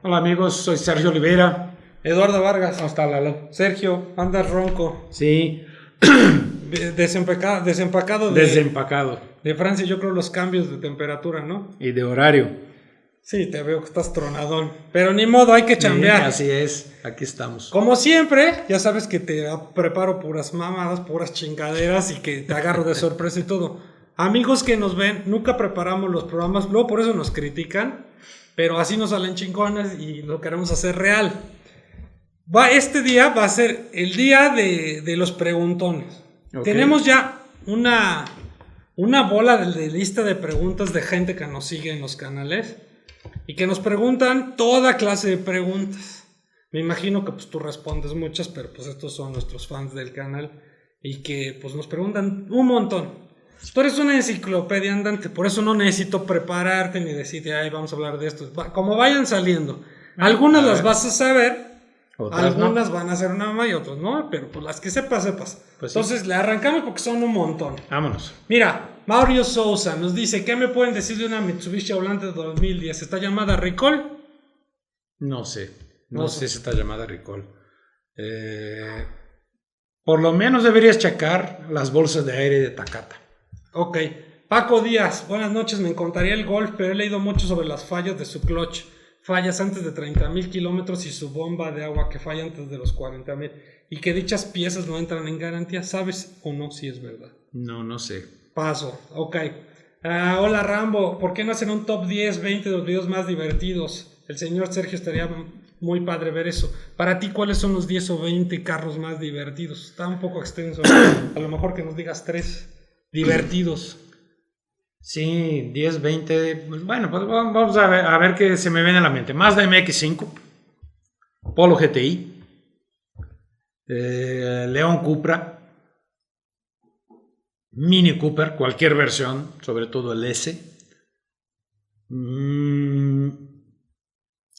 Hola amigos, soy Sergio Oliveira. Eduardo Vargas. ¿Cómo está, Lalo? Sergio, andas ronco. Sí. Desempacado Desempacado. de Francia, yo creo los cambios de temperatura, ¿no? Y de horario. Sí, te veo que estás tronadón. Pero ni modo, hay que chambear. Sí, así es, aquí estamos. Como siempre, ya sabes que te preparo puras mamadas, puras chingaderas y que te agarro de sorpresa y todo. Amigos que nos ven, nunca preparamos los programas, luego por eso nos critican, pero así nos salen chingones y lo queremos hacer real. Este día va a ser el día de los preguntones. Okay. Tenemos ya una bola de lista de preguntas de gente que nos sigue en los canales y que nos preguntan toda clase de preguntas. Me imagino que pues tú respondes muchas, pero pues estos son nuestros fans del canal y que pues nos preguntan un montón. Tú eres una enciclopedia andante, por eso no necesito prepararte ni decirte, ay, vamos a hablar de esto. Como vayan saliendo, algunas las vas a saber, otras algunas no. Van a ser una mamá y otras no, pero pues las que sepas. Pues entonces sí. Le arrancamos porque son un montón. Vámonos. Mira, Mario Sousa nos dice, ¿qué me pueden decir de una Mitsubishi Outlander 2010? ¿Está llamada Recall? No sé si está llamada Recall. Por lo menos deberías checar las bolsas de aire de Takata. Ok, Paco Díaz, buenas noches, me encantaría el Golf, pero he leído mucho sobre las fallas de su clutch, fallas antes de 30,000 kilómetros y su bomba de agua que falla antes de los 40,000 y que dichas piezas no entran en garantía, ¿sabes o no si es verdad? No sé. Paso, ok. Hola Rambo, ¿por qué no hacen un top 10, 20 de los videos más divertidos? El señor Sergio estaría muy padre ver eso. Para ti, ¿cuáles son los 10 o 20 carros más divertidos? Está un poco extenso, a lo mejor que nos digas 3. Divertidos. Sí, 10, 20. Bueno, pues vamos a ver qué se me viene a la mente. Mazda MX-5, Polo GTI, León Cupra, Mini Cooper, cualquier versión, sobre todo el S.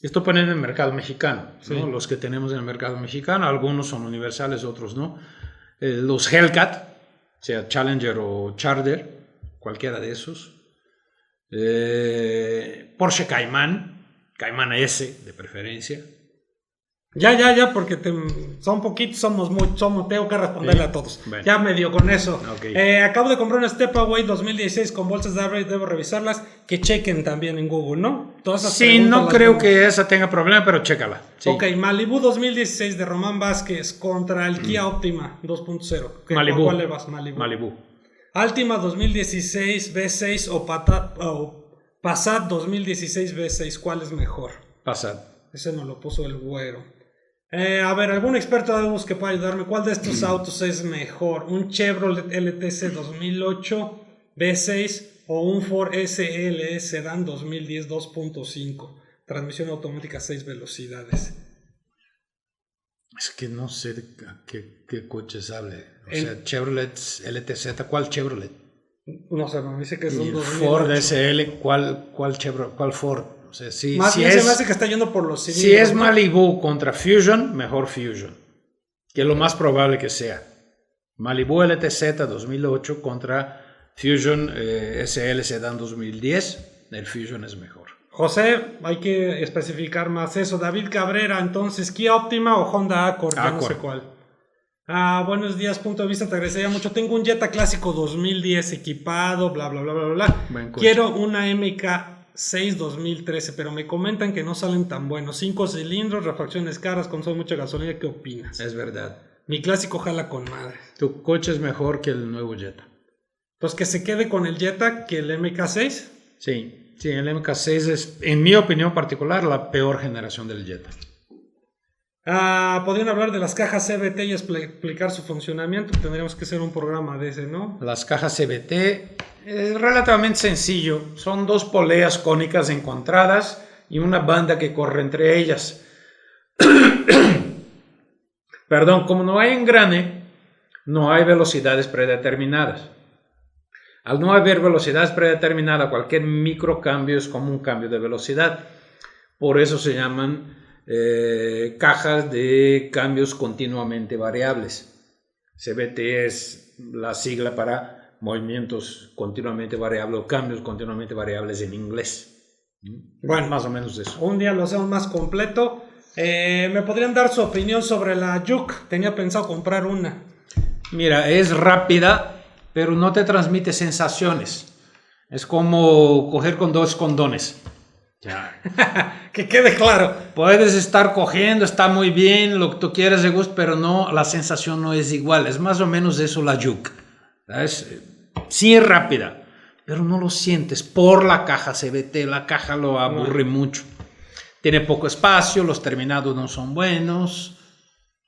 Esto pone en el mercado mexicano, sí. ¿No? Los que tenemos en el mercado mexicano, algunos son universales, otros no. Los Hellcat, sea Challenger o Charger, cualquiera de esos. Porsche Cayman S de preferencia. Ya, porque son poquitos, tengo que responderle a todos. Bueno. Ya medio con eso. Okay. Acabo de comprar una Stepway 2016 con bolsas de aire, debo revisarlas. Que chequen también en Google, ¿no? Todas esas sí, no creo que esa tenga problema, pero chécala. Sí. Ok, Malibu 2016 de Román Vázquez contra el Kia Optima 2.0. Malibu. ¿Cuál le vas? Malibu. Altima 2016 V6 o Passat 2016 V6, ¿cuál es mejor? Passat. Ese nos lo puso el güero. A ver, algún experto de autos que pueda ayudarme. ¿Cuál de estos autos es mejor? ¿Un Chevrolet LTC 2008 V6 o un Ford SLE Sedan 2010 2.5? Transmisión automática 6 velocidades. Es que no sé qué coches hable. O sea, Chevrolet LTZ, ¿cuál Chevrolet? No sé, me dice que es un 2008. Ford SL, ¿cuál Ford? O sea, más bien se me hace que está yendo por los cilindros. Si es Malibu contra Fusion, mejor Fusion. Que es lo más probable que sea. Malibu LTZ 2008 contra Fusion SL Sedan 2010. El Fusion es mejor. José, hay que especificar más eso. David Cabrera, entonces, ¿Kia Optima o Honda Accord? Yo no sé cuál. Buenos días, punto de vista, te agradecería mucho. Tengo un Jetta clásico 2010 equipado, bla. Quiero una MK6 2013, pero me comentan que no salen tan buenos. 5 cilindros, refacciones caras, consume mucha gasolina. ¿Qué opinas? Es verdad. Mi clásico jala con madre. Tu coche es mejor que el nuevo Jetta. Pues que se quede con el Jetta que el MK6. Sí, el MK6 es, en mi opinión particular, la peor generación del Jetta. Podrían hablar de las cajas CVT y explicar su funcionamiento. Tendríamos que hacer un programa de ese, ¿no? Las cajas CVT es relativamente sencillo. Son dos poleas cónicas encontradas y una banda que corre entre ellas. Perdón, como no hay engrane, no hay velocidades predeterminadas. Al no haber velocidades predeterminadas, cualquier microcambio es como un cambio de velocidad. Por eso se llaman cajas de cambios continuamente variables. CVT es la sigla para movimientos continuamente variables o cambios continuamente variables en inglés. Bueno, más o menos eso. Un día lo hacemos más completo. ¿Me podrían dar su opinión sobre la Juke? Tenía pensado comprar una. Mira, es rápida, pero no te transmite sensaciones. Es como coger con 2 condones. Ya. Que quede claro. Puedes estar cogiendo, está muy bien, lo que tú quieras de gusto, pero no, la sensación no es igual. Es más o menos eso la Juke. ¿Sabes? Sí es rápida, pero no lo sientes por la caja CVT. La caja lo aburre mucho. Tiene poco espacio, los terminados no son buenos,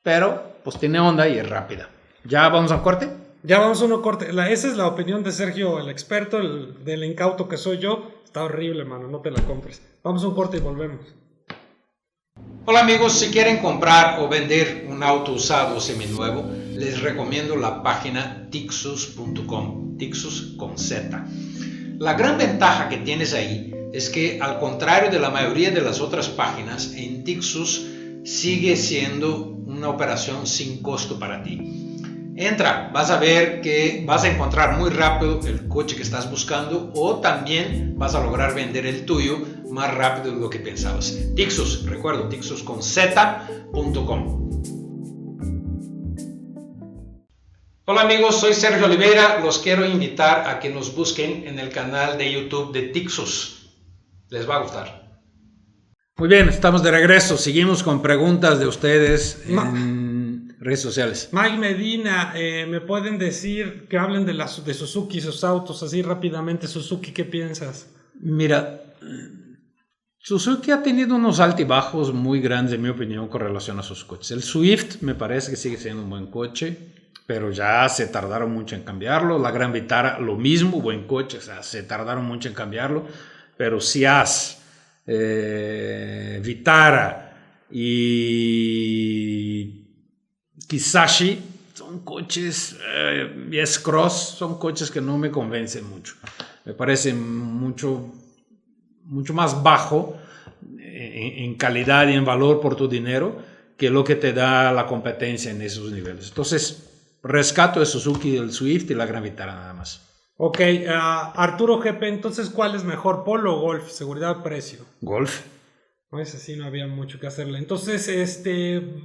pero pues tiene onda y es rápida. ¿Ya vamos al corte? Ya vamos a uno corte. Esa es la opinión de Sergio, el experto, del incauto que soy yo. Está horrible, mano, no te la compres. Vamos a un corte y volvemos. Hola amigos, si quieren comprar o vender un auto usado o seminuevo, les recomiendo la página tixus.com, Tixus con Z. La gran ventaja que tienes ahí es que, al contrario de la mayoría de las otras páginas, en Tixus sigue siendo una operación sin costo para ti. Entra, vas a ver que vas a encontrar muy rápido el coche que estás buscando, o también vas a lograr vender el tuyo más rápido de lo que pensabas. Tixus, recuerdo, tixusconz.com. Hola amigos, soy Sergio Oliveira. Los quiero invitar a que nos busquen en el canal de YouTube de Tixus. Les va a gustar. Muy bien, estamos de regreso. Seguimos con preguntas de ustedes en redes sociales. Mike Medina, ¿me pueden decir que hablen de Suzuki, sus autos, así rápidamente? Suzuki, ¿qué piensas? Mira, Suzuki ha tenido unos altibajos muy grandes, en mi opinión, con relación a sus coches. El Swift me parece que sigue siendo un buen coche, pero ya se tardaron mucho en cambiarlo. La Gran Vitara, lo mismo, buen coche, o sea, se tardaron mucho en cambiarlo. Pero Ciaz, Vitara y Kisashi son coches, y S-Cross son coches que no me convencen mucho. Me parecen mucho más bajo en calidad y en valor por tu dinero que lo que te da la competencia en esos niveles. Entonces, rescato de Suzuki, el Swift y la Gran Vitara nada más. Ok, Arturo GP, entonces, ¿cuál es mejor, Polo o Golf? Seguridad o precio. Golf. No, ese sí no había mucho que hacerle. Entonces,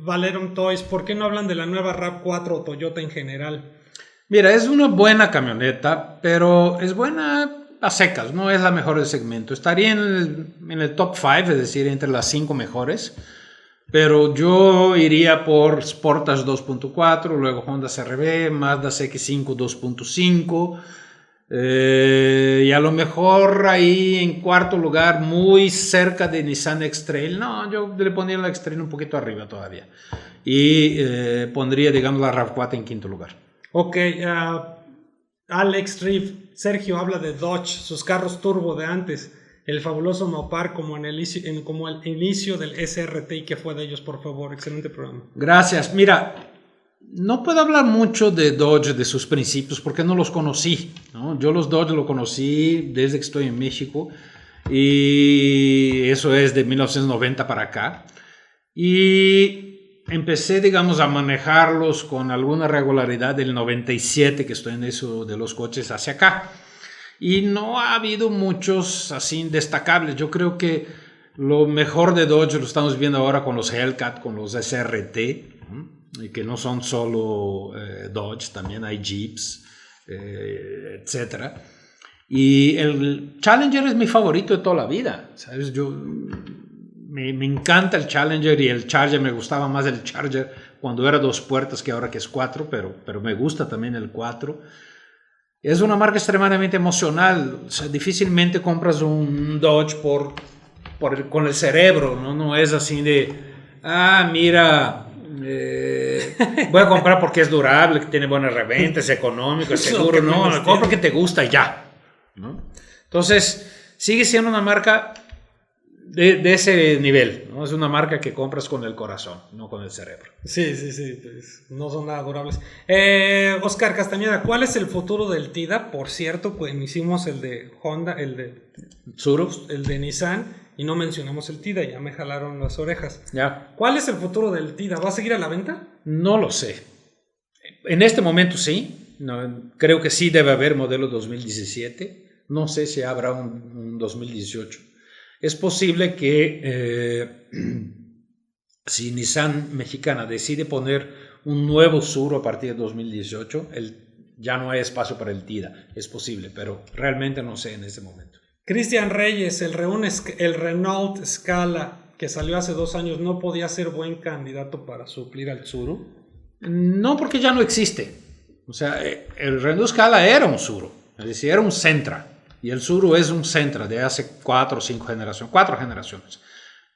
Valeron Toys, ¿por qué no hablan de la nueva RAV4 o Toyota en general? Mira, es una buena camioneta, pero es buena a secas, no es la mejor del segmento. Estaría en el top 5, es decir, entre las 5 mejores. Pero yo iría por Sportage 2.4, luego Honda CR-V, Mazda CX-5 2.5. Y a lo mejor ahí en cuarto lugar, muy cerca de Nissan X-Trail. No, yo le pondría la X-Trail un poquito arriba todavía. Y pondría, digamos, la RAV4 en quinto lugar. Ok, Alex Riff, Sergio habla de Dodge, sus carros turbo de antes. El fabuloso Mopar como el inicio del SRT, que fue de ellos, por favor. Excelente programa. Gracias. Mira, no puedo hablar mucho de Dodge, de sus principios, porque no los conocí, ¿no? Yo los Dodge lo conocí desde que estoy en México, y eso es de 1990 para acá. Y empecé, digamos, a manejarlos con alguna regularidad del 97, que estoy en eso de los coches, hacia acá. Y no ha habido muchos así destacables. Yo creo que lo mejor de Dodge lo estamos viendo ahora con los Hellcat, con los SRT, y que no son solo Dodge, también hay Jeeps, etc. Y el Challenger es mi favorito de toda la vida, ¿sabes? Me encanta el Challenger, y el Charger me gustaba más el Charger cuando era 2 puertas que ahora que es 4, pero me gusta también el 4. Es una marca extremadamente emocional. O sea, difícilmente compras un Dodge con el cerebro, ¿no? No es así de, mira, voy a comprar porque es durable, que tiene buenas reventas, es económico, es seguro. No, compra porque te gusta y ya, ¿no? Entonces, sigue siendo una marca de ese nivel, ¿no? Es una marca que compras con el corazón, no con el cerebro. Sí, pues no son nada durables. Oscar Castañeda, ¿cuál es el futuro del TIDA? Por cierto, pues hicimos el de Honda, el de Tsuru, el de Nissan, y no mencionamos el TIDA, ya me jalaron las orejas. Ya. ¿Cuál es el futuro del TIDA? ¿Va a seguir a la venta? No lo sé. En este momento sí. No, creo que sí debe haber modelo 2017. No sé si habrá un 2018. Es posible que si Nissan mexicana decide poner un nuevo Suro a partir de 2018, ya no hay espacio para el TIDA. Es posible, pero realmente no sé en este momento. Cristian Reyes, el Renault Scala que salió hace 2 años, ¿no podía ser buen candidato para suplir al Tsuru? No, porque ya no existe. O sea, el Renault Scala era un Tsuru, es decir, era un Sentra. Y el Tsuru es un Sentra de hace 4 generaciones,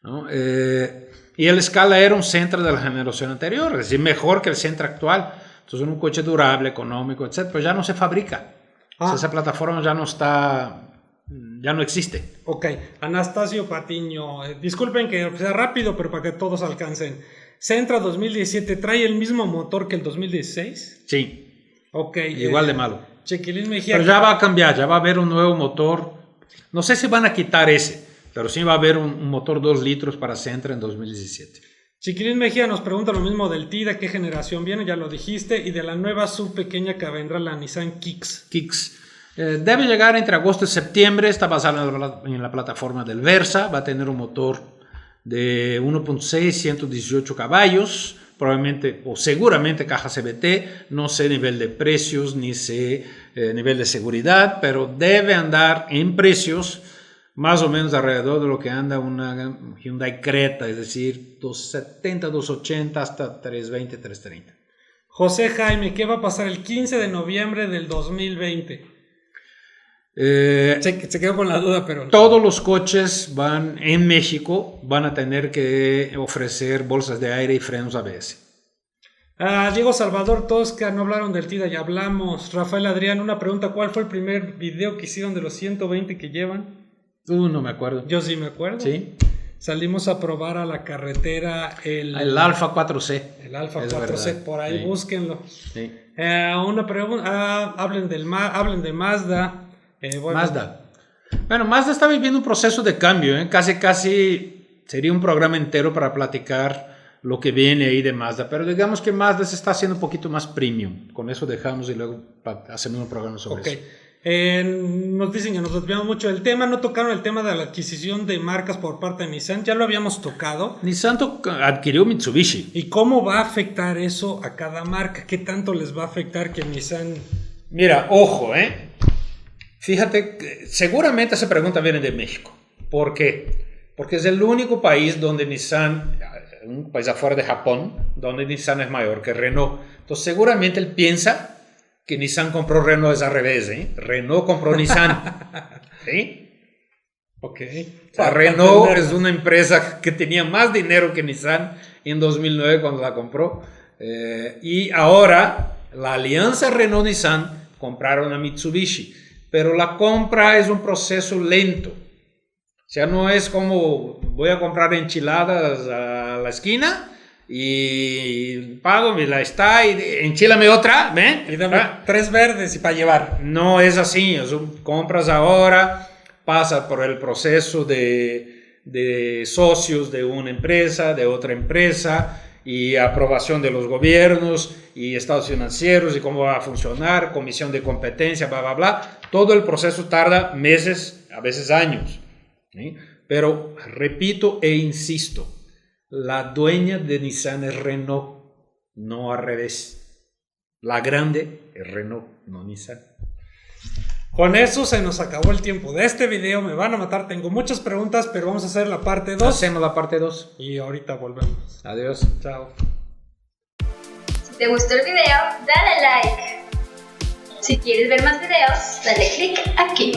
¿no? Y el Scala era un Sentra de la generación anterior, es decir, mejor que el Sentra actual. Entonces, un coche durable, económico, etc. Pero ya no se fabrica. O sea, esa plataforma ya no está... Ya no existe. Ok, Anastasio Patiño, disculpen que sea rápido, pero para que todos alcancen. Sentra 2017, ¿trae el mismo motor que el 2016? Sí. Ok. Igual de malo. Chiquilín Mejía. Pero ya va a cambiar, ya va a haber un nuevo motor. No sé si van a quitar ese, pero sí va a haber un motor 2 litros para Sentra en 2017. Chiquilín Mejía nos pregunta lo mismo del TIDA, ¿qué generación viene? Ya lo dijiste. Y de la nueva sub pequeña que vendrá, la Nissan Kicks. Debe llegar entre agosto y septiembre, está basada en la plataforma del Versa, va a tener un motor de 1.6, 118 caballos, probablemente o seguramente caja CVT, no sé nivel de precios ni sé nivel de seguridad, pero debe andar en precios más o menos alrededor de lo que anda una Hyundai Creta, es decir, 270, 280 hasta 320, 330. José Jaime, ¿qué va a pasar el 15 de noviembre del 2020? Se quedó con la duda, pero... Todos los coches en México van a tener que ofrecer bolsas de aire y frenos ABS. Diego Salvador Tosca, no hablaron del TIDA, ya hablamos. Rafael Adrián, una pregunta, ¿cuál fue el primer video que hicieron de los 120 que llevan? No me acuerdo. Yo sí me acuerdo. Sí. Salimos a probar a la carretera el Alfa 4C. El Alfa 4C, por ahí sí. Búsquenlo. Sí. Una pregunta, hablen de Mazda. Mazda. Bueno, Mazda está viviendo un proceso de cambio, ¿eh? Casi sería un programa entero para platicar lo que viene ahí de Mazda, pero digamos que Mazda se está haciendo un poquito más premium. Con eso dejamos y luego hacemos un programa sobre eso. Nos dicen que nos desviamos mucho del tema, no tocaron el tema de la adquisición de marcas por parte de Nissan, ya lo habíamos tocado. Nissan adquirió Mitsubishi. ¿Y cómo va a afectar eso a cada marca? ¿Qué tanto les va a afectar que Nissan... Mira, ojo, fíjate, seguramente esa pregunta viene de México. ¿Por qué? Porque es el único país donde Nissan, un país afuera de Japón, donde Nissan es mayor que Renault. Entonces seguramente él piensa que Nissan compró Renault, es al revés, Renault compró Nissan. ¿Sí? Ok. O sea, Renault es una empresa que tenía más dinero que Nissan en 2009 cuando la compró. Y ahora la alianza Renault-Nissan compraron a Mitsubishi. Pero la compra es un proceso lento. O sea, no es como voy a comprar enchiladas a la esquina y pago, me la está y enchilame otra, ¿ven? Y dame 3 verdes y para llevar. No es así, compras ahora, pasa por el proceso de socios de una empresa, de otra empresa, y aprobación de los gobiernos y estados financieros y cómo va a funcionar, comisión de competencia, bla, bla, bla. Todo el proceso tarda meses, a veces años, ¿sí? Pero repito e insisto, la dueña de Nissan es Renault, no al revés. La grande es Renault, no Nissan. Con eso se nos acabó el tiempo de este video, me van a matar, tengo muchas preguntas, pero vamos a hacer la parte 2. Hacemos la parte 2. Y ahorita volvemos. Adiós. Chao. Si te gustó el video, dale like. Si quieres ver más videos, dale click aquí.